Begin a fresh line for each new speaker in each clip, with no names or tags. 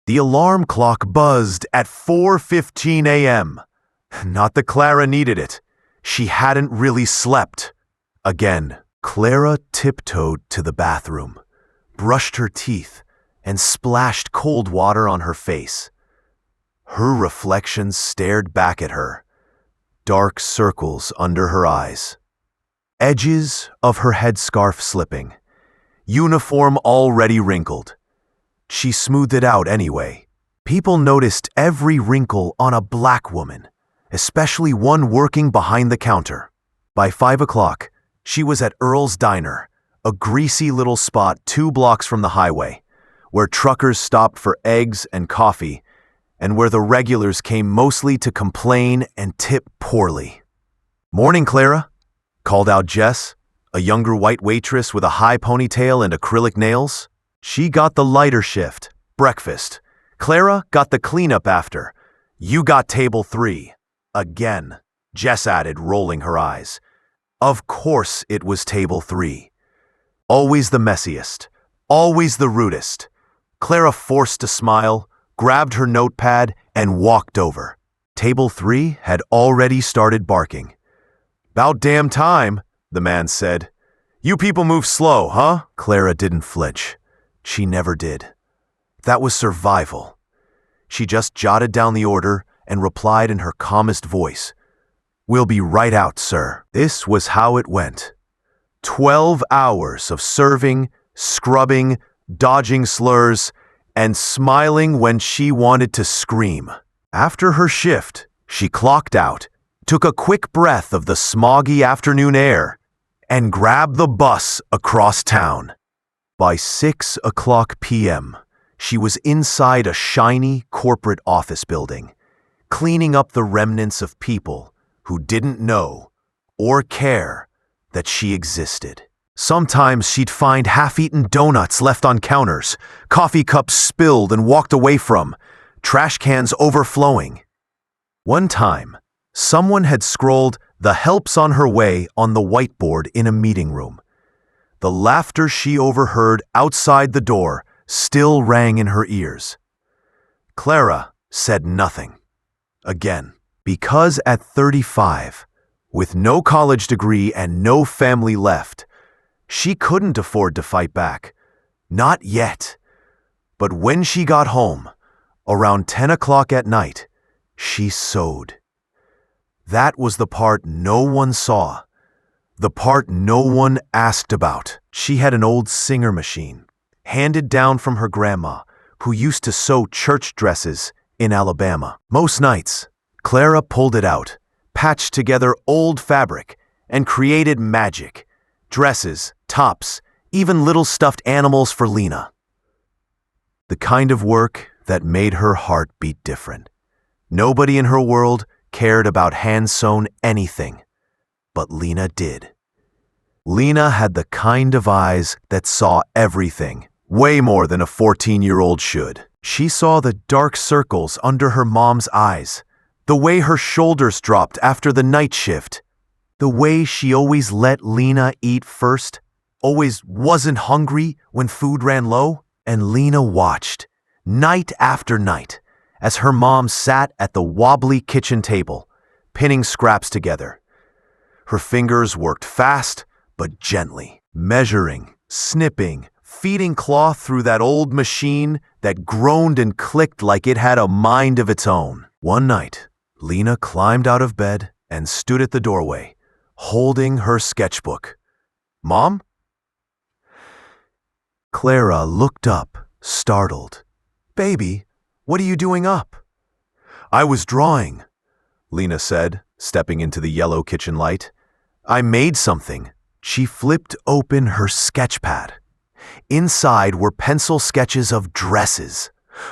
The alarm clock buzzed at 4:15 a.m. Not that Clara needed it. She hadn't really slept. Again, Clara tiptoed to the bathroom, brushed her teeth, and splashed cold water on her face. Her reflection stared back at her, dark circles under her eyes, edges of her headscarf slipping, uniform already wrinkled. She smoothed it out anyway. People noticed every wrinkle on a black woman, especially one working behind the counter. By 5 o'clock, she was at Earl's Diner, a greasy little spot 2 blocks from the highway, where truckers stopped for eggs and coffee, and where the regulars came mostly to complain and tip poorly. "Morning, Clara," called out Jess, a younger white waitress with a high ponytail and acrylic nails. She got the lighter shift, breakfast. Clara got the cleanup after. "You got table 3. Again," Jess added, rolling her eyes. Of course it was table 3. Always the messiest, always the rudest. Clara forced a smile, grabbed her notepad, and walked over. Table 3 had already started barking. "'Bout damn time," the man said. "You people move slow, huh?" Clara didn't flinch. She never did. That was survival. She just jotted down the order and replied in her calmest voice, "We'll be right out, sir." This was how it went. 12 hours of serving, scrubbing, dodging slurs, and smiling when she wanted to scream. After her shift, she clocked out, took a quick breath of the smoggy afternoon air, and grabbed the bus across town. By 6 o'clock p.m., she was inside a shiny corporate office building, cleaning up the remnants of people who didn't know or care that she existed. Sometimes she'd find half-eaten donuts left on counters, coffee cups spilled and walked away from, trash cans overflowing. One time, someone had scrolled "The help's on her way" on the whiteboard in a meeting room. The laughter she overheard outside the door still rang in her ears. Clara said nothing. Again, because at 35, with no college degree and no family left, she couldn't afford to fight back. Not yet. But when she got home, around 10 o'clock at night, she sewed. That was the part no one saw, the part no one asked about. She had an old Singer machine, handed down from her grandma, who used to sew church dresses in Alabama. Most nights, Clara pulled it out, patched together old fabric, and created magic. Dresses, tops, even little stuffed animals for Lena. The kind of work that made her heart beat different. Nobody in her world cared about hand-sewn anything, but Lena did. Lena had the kind of eyes that saw everything, way more than a 14-year-old should. She saw the dark circles under her mom's eyes, the way her shoulders dropped after the night shift, the way she always let Lena eat first, always wasn't hungry when food ran low. And Lena watched, night after night, as her mom sat at the wobbly kitchen table, pinning scraps together. Her fingers worked fast, but gently, measuring, snipping, feeding cloth through that old machine that groaned and clicked like it had a mind of its own. One night, Lena climbed out of bed and stood at the doorway, holding her sketchbook. "Mom?" Clara looked up, startled. "Baby, what are you doing up?" "I was drawing," Lena said, stepping into the yellow kitchen light. "I made something." She flipped open her sketchpad. Inside were pencil sketches of dresses,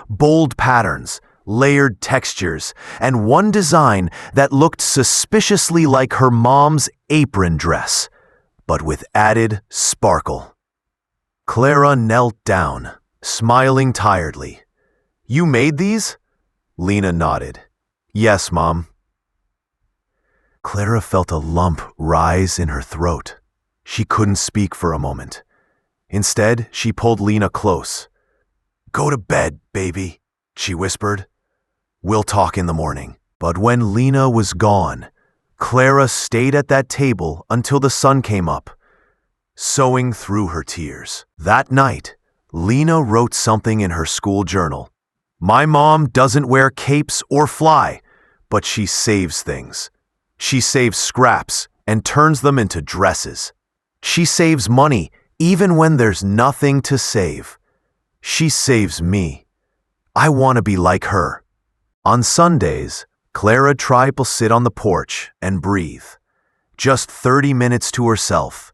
bold patterns, layered textures, and one design that looked suspiciously like her mom's apron dress, but with added sparkle. Clara knelt down, smiling tiredly. "You made these?" Lena nodded. "Yes, Mom." Clara felt a lump rise in her throat. She couldn't speak for a moment. Instead, she pulled Lena close. "Go to bed, baby," she whispered. "We'll talk in the morning." But when Lena was gone, Clara stayed at that table until the sun came up, sewing through her tears. That night, Lena wrote something in her school journal. "My mom doesn't wear capes or fly, but she saves things. She saves scraps and turns them into dresses. She saves money even when there's nothing to save. She saves me. I want to be like her." On Sundays, Clara tried to sit on the porch and breathe. Just 30 minutes to herself,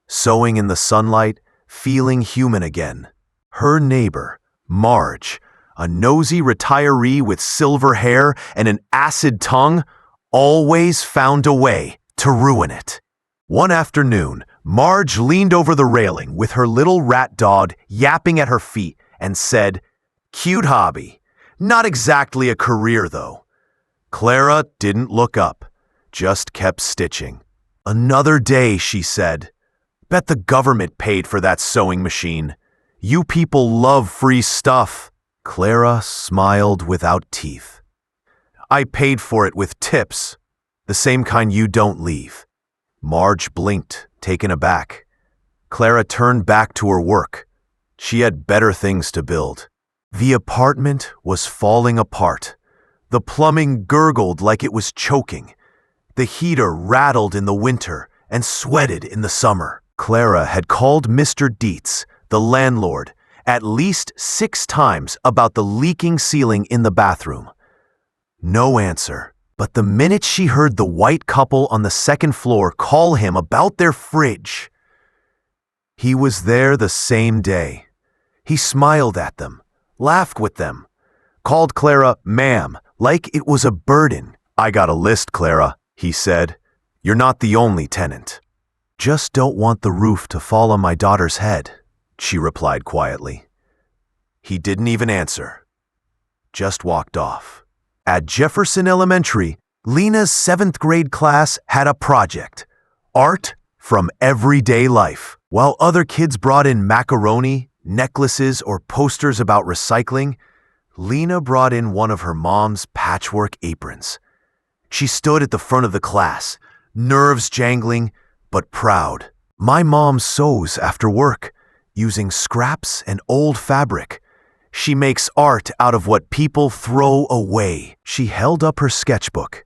sewing in the sunlight, feeling human again. Her neighbor, Marge, a nosy retiree with silver hair and an acid tongue, always found a way to ruin it. One afternoon, Marge leaned over the railing with her little rat dog yapping at her feet and said, "Cute hobby. Not exactly a career, though." Clara didn't look up, just kept stitching. "Another day," she said. "Bet the government paid for that sewing machine. You people love free stuff." Clara smiled without teeth. "I paid for it with tips, the same kind you don't leave." Marge blinked, taken aback. Clara turned back to her work. She had better things to build. The apartment was falling apart. The plumbing gurgled like it was choking. The heater rattled in the winter and sweated in the summer. Clara had called Mr. Dietz, the landlord, at least 6 times about the leaking ceiling in the bathroom. No answer. But the minute she heard the white couple on the second floor call him about their fridge, he was there the same day. He smiled at them, laughed with them, called Clara ma'am like it was a burden. "I got a list, Clara," he said. "You're not the only tenant." "Just don't want the roof to fall on my daughter's head," she replied quietly. He didn't even answer, just walked off. At Jefferson Elementary, Lena's 7th grade class had a project, art from everyday life. While other kids brought in macaroni, necklaces, or posters about recycling, Lena brought in one of her mom's patchwork aprons. She stood at the front of the class, nerves jangling, but proud. "My mom sews after work, using scraps and old fabric. She makes art out of what people throw away." She held up her sketchbook.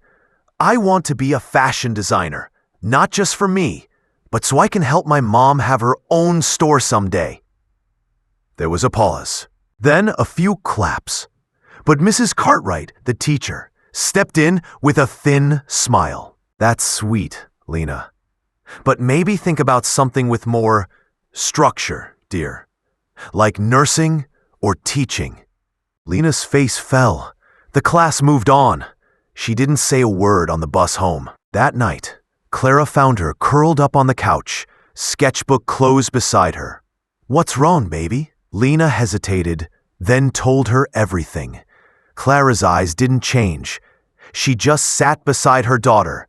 "I want to be a fashion designer, not just for me, but so I can help my mom have her own store someday." There was a pause, then a few claps. But Mrs. Cartwright, the teacher, stepped in with a thin smile. "That's sweet, Lena. But maybe think about something with more structure, dear, like nursing or teaching." Lena's face fell. The class moved on. She didn't say a word on the bus home. That night, Clara found her curled up on the couch, sketchbook closed beside her. "What's wrong, baby?" Lena hesitated, then told her everything. Clara's eyes didn't change. She just sat beside her daughter,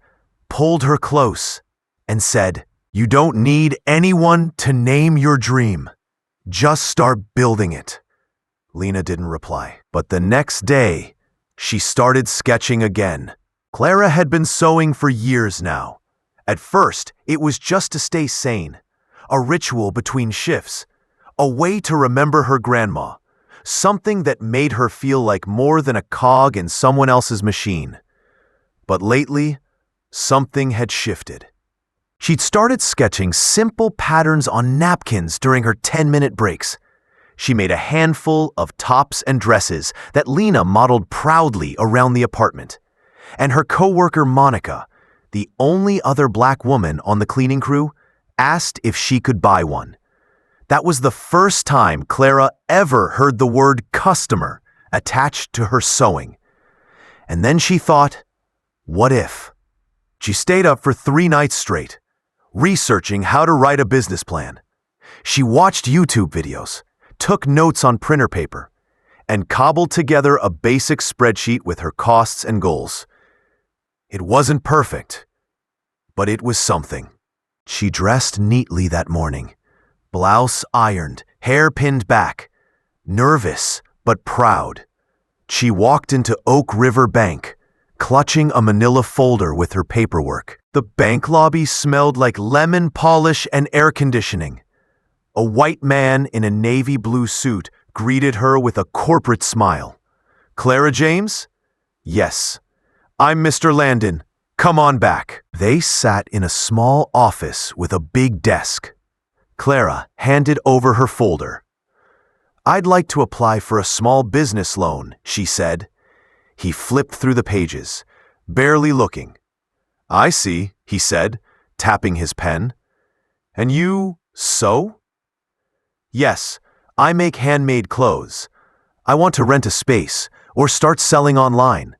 pulled her close, and said, "You don't need anyone to name your dream. Just start building it." Lena didn't reply. But the next day, she started sketching again. Clara had been sewing for years now. At first, it was just to stay sane, a ritual between shifts, a way to remember her grandma, something that made her feel like more than a cog in someone else's machine. But lately, something had shifted. She'd started sketching simple patterns on napkins during her 10-minute breaks. She made a handful of tops and dresses that Lena modeled proudly around the apartment. And her coworker Monica, the only other black woman on the cleaning crew, asked if she could buy one. That was the first time Clara ever heard the word customer attached to her sewing. And then she thought, what if? She stayed up for 3 nights straight, researching how to write a business plan. She watched YouTube videos, took notes on printer paper, and cobbled together a basic spreadsheet with her costs and goals. It wasn't perfect, but it was something. She dressed neatly that morning, blouse ironed, hair pinned back, nervous but proud. She walked into Oak River Bank, clutching a manila folder with her paperwork. The bank lobby smelled like lemon polish and air conditioning. A white man in a navy blue suit greeted her with a corporate smile. "Clara James?" "Yes. I'm Mr. Landon. Come on back." They sat in a small office with a big desk. Clara handed over her folder. "I'd like to apply for a small business loan," she said. He flipped through the pages, barely looking. "I see," he said, tapping his pen. "And you sew?" "Yes, I make handmade clothes. I want to rent a space or start selling online.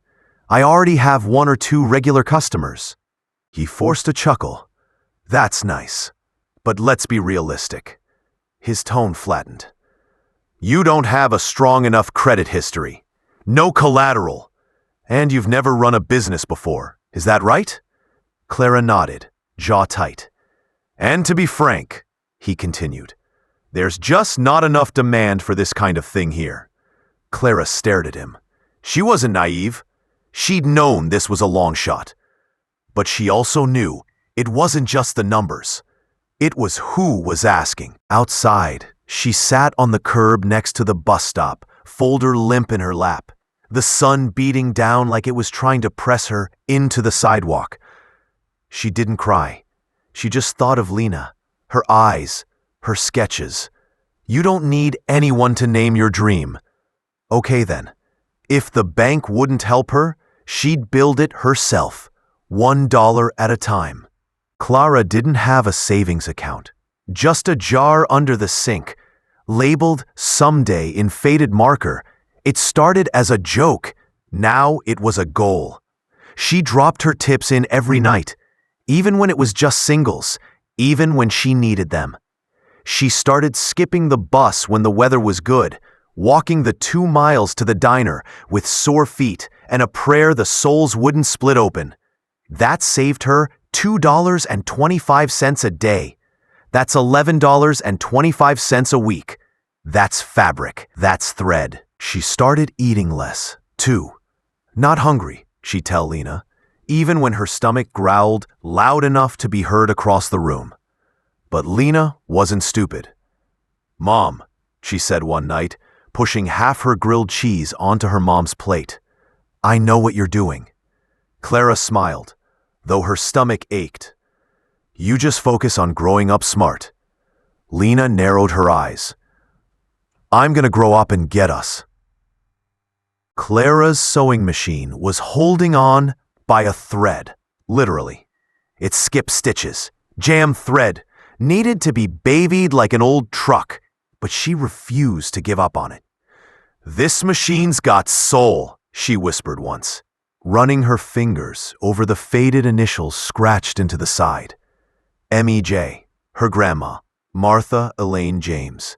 I already have 1 or 2 regular customers." He forced a chuckle. "That's nice. But let's be realistic." His tone flattened. "You don't have a strong enough credit history. No collateral. And you've never run a business before. Is that right?" Clara nodded, jaw tight. "And to be frank," he continued, "there's just not enough demand for this kind of thing here." Clara stared at him. She wasn't naive. She'd known this was a long shot. But she also knew it wasn't just the numbers. It was who was asking. Outside, she sat on the curb next to the bus stop, folder limp in her lap, the sun beating down like it was trying to press her into the sidewalk. She didn't cry. She just thought of Lena, her eyes, her sketches. You don't need anyone to name your dream. Okay then. If the bank wouldn't help her, she'd build it herself, $1 at a time. Clara didn't have a savings account, just a jar under the sink, labeled "Someday" in faded marker. It started as a joke. Now it was a goal. She dropped her tips in every night, even when it was just singles, even when she needed them. She started skipping the bus when the weather was good, walking the 2 miles to the diner with sore feet and a prayer the soles wouldn't split open. That saved her $2.25 a day. That's $11.25 a week. That's fabric. That's thread. She started eating less, too. Not hungry, she'd tell Lena, even when her stomach growled loud enough to be heard across the room. But Lena wasn't stupid. "Mom," she said one night, pushing half her grilled cheese onto her mom's plate, "I know what you're doing." Clara smiled, though her stomach ached. "You just focus on growing up smart." Lena narrowed her eyes. "I'm gonna grow up and get us." Clara's sewing machine was holding on by a thread, literally. It skipped stitches, jammed thread, needed to be babied like an old truck, but she refused to give up on it. "This machine's got soul," she whispered once, running her fingers over the faded initials scratched into the side. M.E.J., her grandma, Martha Elaine James.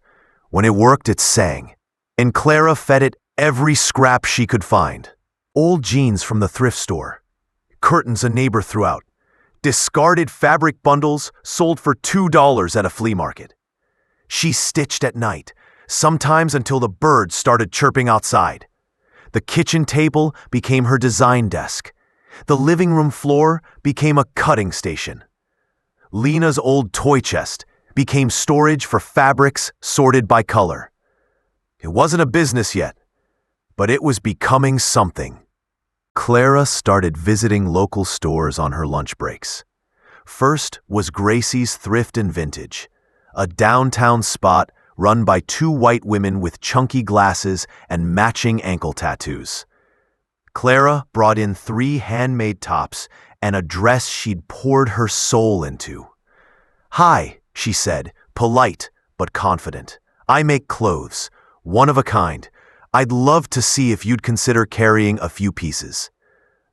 When it worked, it sang, and Clara fed it every scrap she could find. Old jeans from the thrift store, curtains a neighbor threw out, discarded fabric bundles sold for $2 at a flea market. She stitched at night, sometimes until the birds started chirping outside. The kitchen table became her design desk. The living room floor became a cutting station. Lena's old toy chest became storage for fabrics sorted by color. It wasn't a business yet, but it was becoming something. Clara started visiting local stores on her lunch breaks. First was Gracie's Thrift and Vintage, a downtown spot run by 2 white women with chunky glasses and matching ankle tattoos. Clara brought in 3 handmade tops and a dress she'd poured her soul into. "Hi," she said, polite but confident. "I make clothes, one of a kind. I'd love to see if you'd consider carrying a few pieces."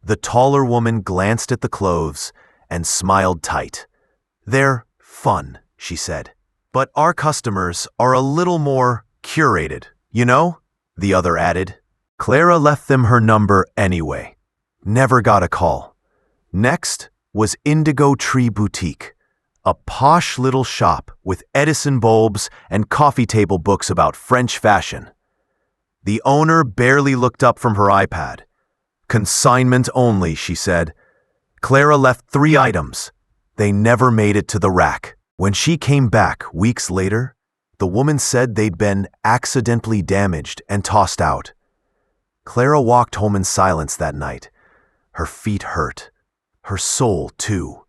The taller woman glanced at the clothes and smiled tight. "They're fun," she said. "But our customers are a little more curated, you know?" the other added. Clara left them her number anyway. Never got a call. Next was Indigo Tree Boutique, a posh little shop with Edison bulbs and coffee table books about French fashion. The owner barely looked up from her iPad. Consignment only, she said. Clara left 3 items. They never made it to the rack. When she came back weeks later, the woman said they'd been accidentally damaged and tossed out. Clara walked home in silence that night. Her feet hurt. Her soul, too.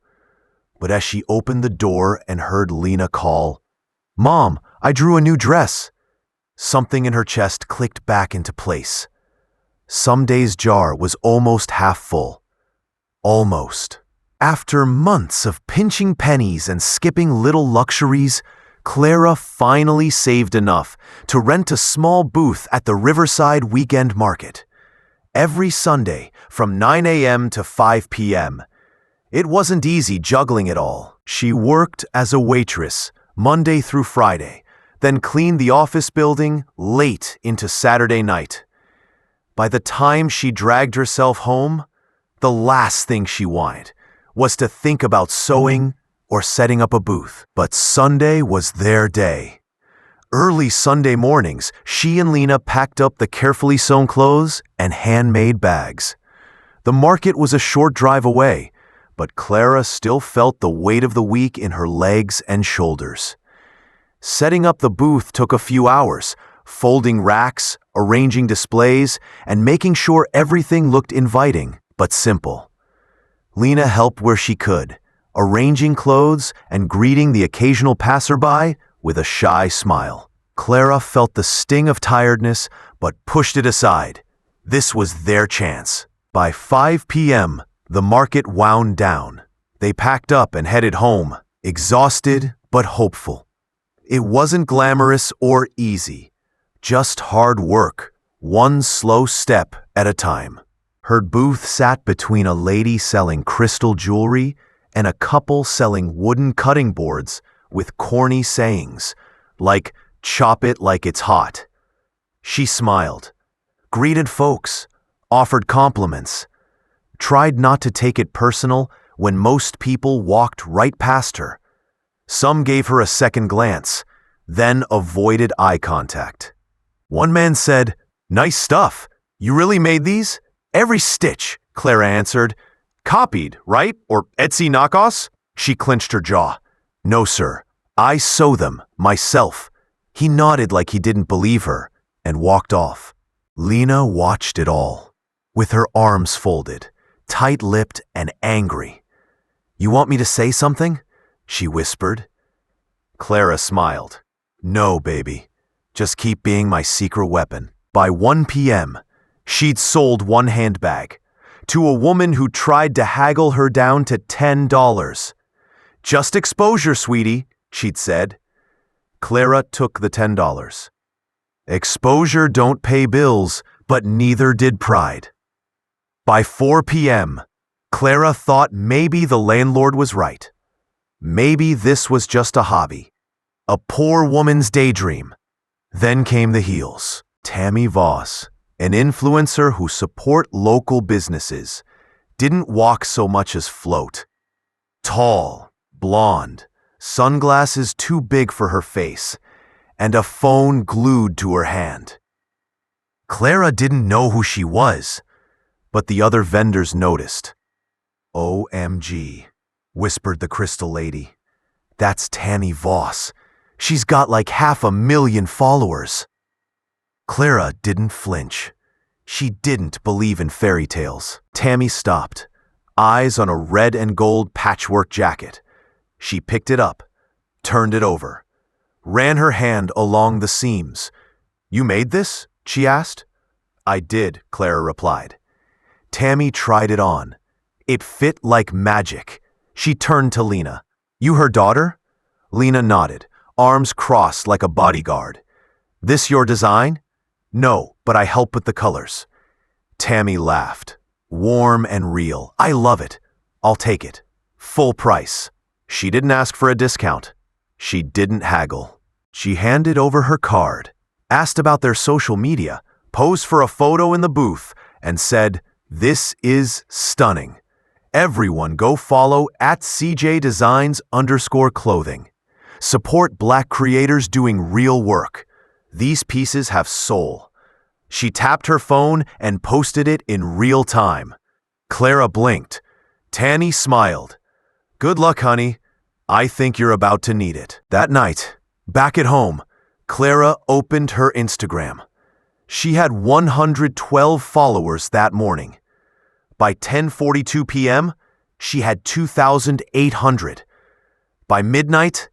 But as she opened the door and heard Lena call, "Mom, I drew a new dress," something in her chest clicked back into place. Sunday's jar was almost half full. Almost. After months of pinching pennies and skipping little luxuries, Clara finally saved enough to rent a small booth at the Riverside Weekend Market. Every Sunday from 9 a.m. to 5 p.m. It wasn't easy juggling it all. She worked as a waitress Monday through Friday, then cleaned the office building late into Saturday night. By the time she dragged herself home, the last thing she wanted was to think about sewing or setting up a booth. But Sunday was their day. Early Sunday mornings, she and Lena packed up the carefully sewn clothes and handmade bags. The market was a short drive away, but Clara still felt the weight of the week in her legs and shoulders. Setting up the booth took a few hours, folding racks, arranging displays, and making sure everything looked inviting but simple. Lena helped where she could, arranging clothes and greeting the occasional passerby with a shy smile. Clara felt the sting of tiredness but pushed it aside. This was their chance. By 5 p.m., the market wound down. They packed up and headed home, exhausted but hopeful. It wasn't glamorous or easy, just hard work, one slow step at a time. Her booth sat between a lady selling crystal jewelry and a couple selling wooden cutting boards with corny sayings, like, "Chop it like it's hot." She smiled, greeted folks, offered compliments, tried not to take it personal when most people walked right past her. Some gave her a second glance, then avoided eye contact. One man said, "Nice stuff. You really made these?" "Every stitch," Clara answered. "Copied, right? Or Etsy knockoffs?" She clenched her jaw. "No, sir. I sew them, myself." He nodded like he didn't believe her and walked off. Lena watched it all, with her arms folded, tight-lipped and angry. "You want me to say something?" she whispered. Clara smiled. "No, baby. Just keep being my secret weapon." By 1 p.m., she'd sold one handbag to a woman who tried to haggle her down to $10. "Just exposure, sweetie," she'd said. Clara took the $10. Exposure don't pay bills, but neither did pride. By 4 p.m., Clara thought maybe the landlord was right. Maybe this was just a hobby, a poor woman's daydream. Then came the heels. Tammy Voss, an influencer who support local businesses, didn't walk so much as float. Tall, blonde, sunglasses too big for her face, and a phone glued to her hand. Clara didn't know who she was, but the other vendors noticed. "OMG," whispered the crystal lady. "That's Tammy Voss. She's got like 500,000 followers." Clara didn't flinch. She didn't believe in fairy tales. Tammy stopped, eyes on a red and gold patchwork jacket. She picked it up, turned it over, ran her hand along the seams. "You made this?" she asked. "I did," Clara replied. Tammy tried it on. It fit like magic. She turned to Lena. "You her daughter?" Lena nodded, arms crossed like a bodyguard. "This your design?" "No, but I help with the colors." Tammy laughed. "Warm and real. I love it. I'll take it. Full price." She didn't ask for a discount. She didn't haggle. She handed over her card, asked about their social media, posed for a photo in the booth, and said, "This is stunning. Everyone go follow at CJDesigns_clothing. Support Black creators doing real work. These pieces have soul. She tapped her phone and posted it in real time. Clara blinked. Tanny smiled. Good luck, honey. I think you're about to need it. That night, back at home, Clara opened her Instagram. She had 112 followers that morning. By 10:42 p.m., she had 2,800. By midnight,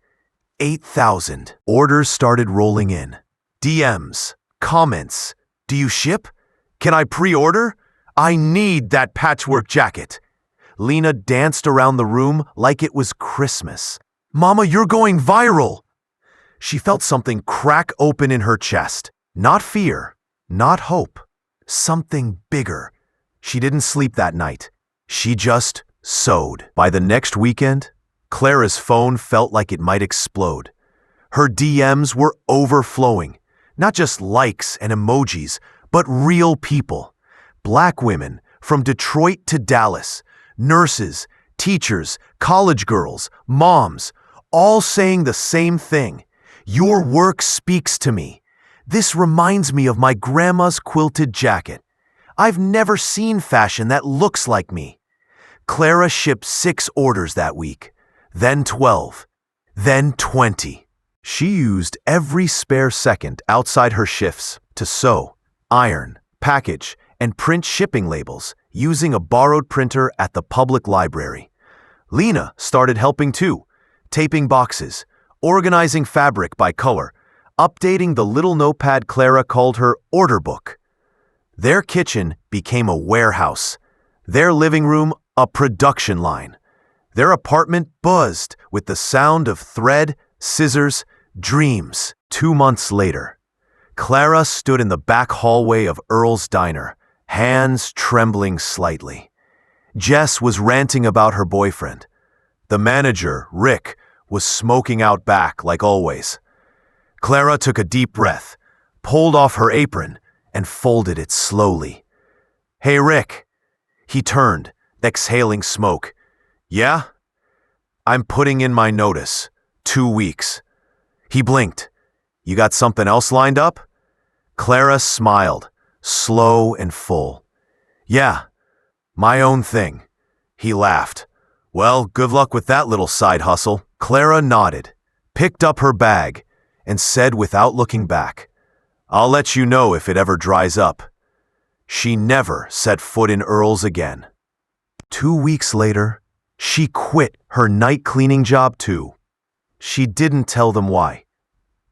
8,000. Orders started rolling in. DMs, comments. Do you ship? Can I pre-order? I need that patchwork jacket. Lena danced around the room like it was Christmas. Mama, you're going viral. She felt something crack open in her chest. Not fear, not hope. Something bigger. She didn't sleep that night. She just sewed. By the next weekend, Clara's phone felt like it might explode. Her DMs were overflowing. Not just likes and emojis, but real people. Black women from Detroit to Dallas, nurses, teachers, college girls, moms, all saying the same thing. Your work speaks to me. This reminds me of my grandma's quilted jacket. I've never seen fashion that looks like me. Clara shipped 6 orders that week, then 12, then 20. She used every spare second outside her shifts to sew, iron, package, and print shipping labels using a borrowed printer at the public library. Lena started helping too, taping boxes, organizing fabric by color, updating the little notepad Clara called her order book. Their kitchen became a warehouse, their living room a production line. Their apartment buzzed with the sound of thread, scissors, dreams. 2 months later, Clara stood in the back hallway of Earl's Diner, hands trembling slightly. Jess was ranting about her boyfriend. The manager, Rick, was smoking out back like always. Clara took a deep breath, pulled off her apron, and folded it slowly. Hey, Rick. He turned, exhaling smoke. Yeah? I'm putting in my notice. 2 weeks. He blinked. You got something else lined up? Clara smiled, slow and full. Yeah, my own thing. He laughed. Well, good luck with that little side hustle. Clara nodded, picked up her bag, and said without looking back, I'll let you know if it ever dries up. She never set foot in Earl's again. 2 weeks later, she quit her night cleaning job too. She didn't tell them why.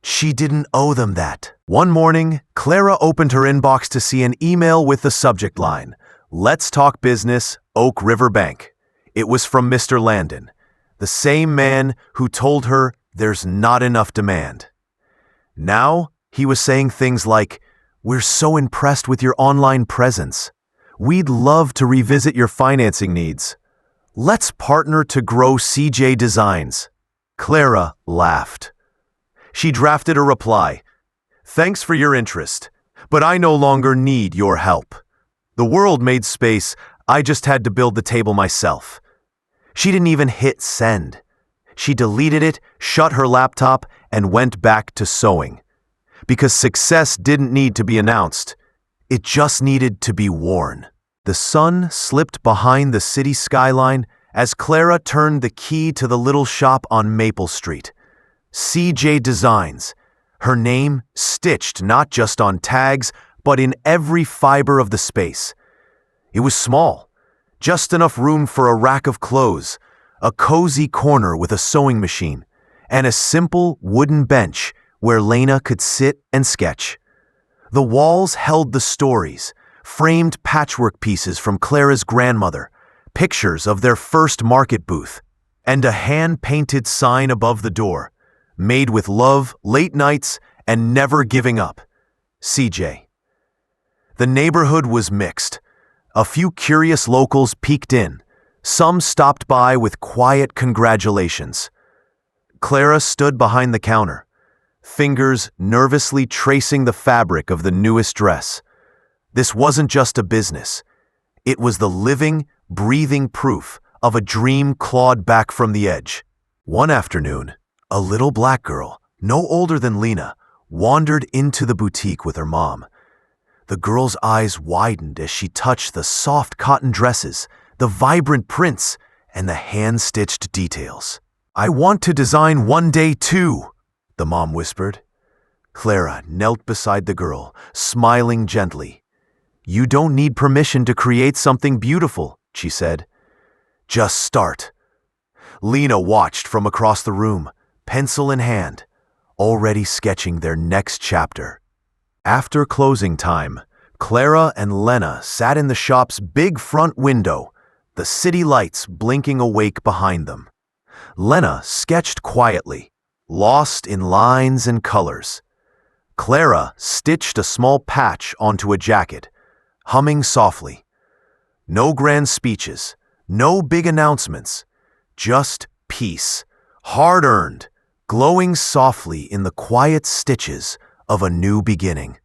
She didn't owe them that. One morning, Clara opened her inbox to see an email with the subject line, Let's Talk Business, Oak River Bank. It was from Mr. Landon, the same man who told her there's not enough demand. Now, he was saying things like, We're so impressed with your online presence. We'd love to revisit your financing needs. Let's partner to grow CJ Designs. Clara laughed. She drafted a reply. Thanks for your interest, but I no longer need your help. The world made space, I just had to build the table myself. She didn't even hit send. She deleted it, shut her laptop, and went back to sewing. Because success didn't need to be announced. It just needed to be worn. The sun slipped behind the city skyline as Clara turned the key to the little shop on Maple Street. CJ Designs. Her name stitched not just on tags, but in every fiber of the space. It was small, just enough room for a rack of clothes, a cozy corner with a sewing machine, and a simple wooden bench where Lena could sit and sketch. The walls held the stories, framed patchwork pieces from Clara's grandmother, pictures of their first market booth, and a hand-painted sign above the door, made with love, late nights, and never giving up. CJ. The neighborhood was mixed. A few curious locals peeked in. Some stopped by with quiet congratulations. Clara stood behind the counter, fingers nervously tracing the fabric of the newest dress. This wasn't just a business. It was the living, breathing proof of a dream clawed back from the edge. One afternoon, a little black girl, no older than Lena, wandered into the boutique with her mom. The girl's eyes widened as she touched the soft cotton dresses, the vibrant prints, and the hand-stitched details. "I want to design one day too," the mom whispered. Clara knelt beside the girl, smiling gently. "You don't need permission to create something beautiful," she said. "Just start." Lena watched from across the room, pencil in hand, already sketching their next chapter. After closing time, Clara and Lena sat in the shop's big front window, the city lights blinking awake behind them. Lena sketched quietly, lost in lines and colors. Clara stitched a small patch onto a jacket, humming softly. No grand speeches, no big announcements, just peace, hard-earned, glowing softly in the quiet stitches of a new beginning.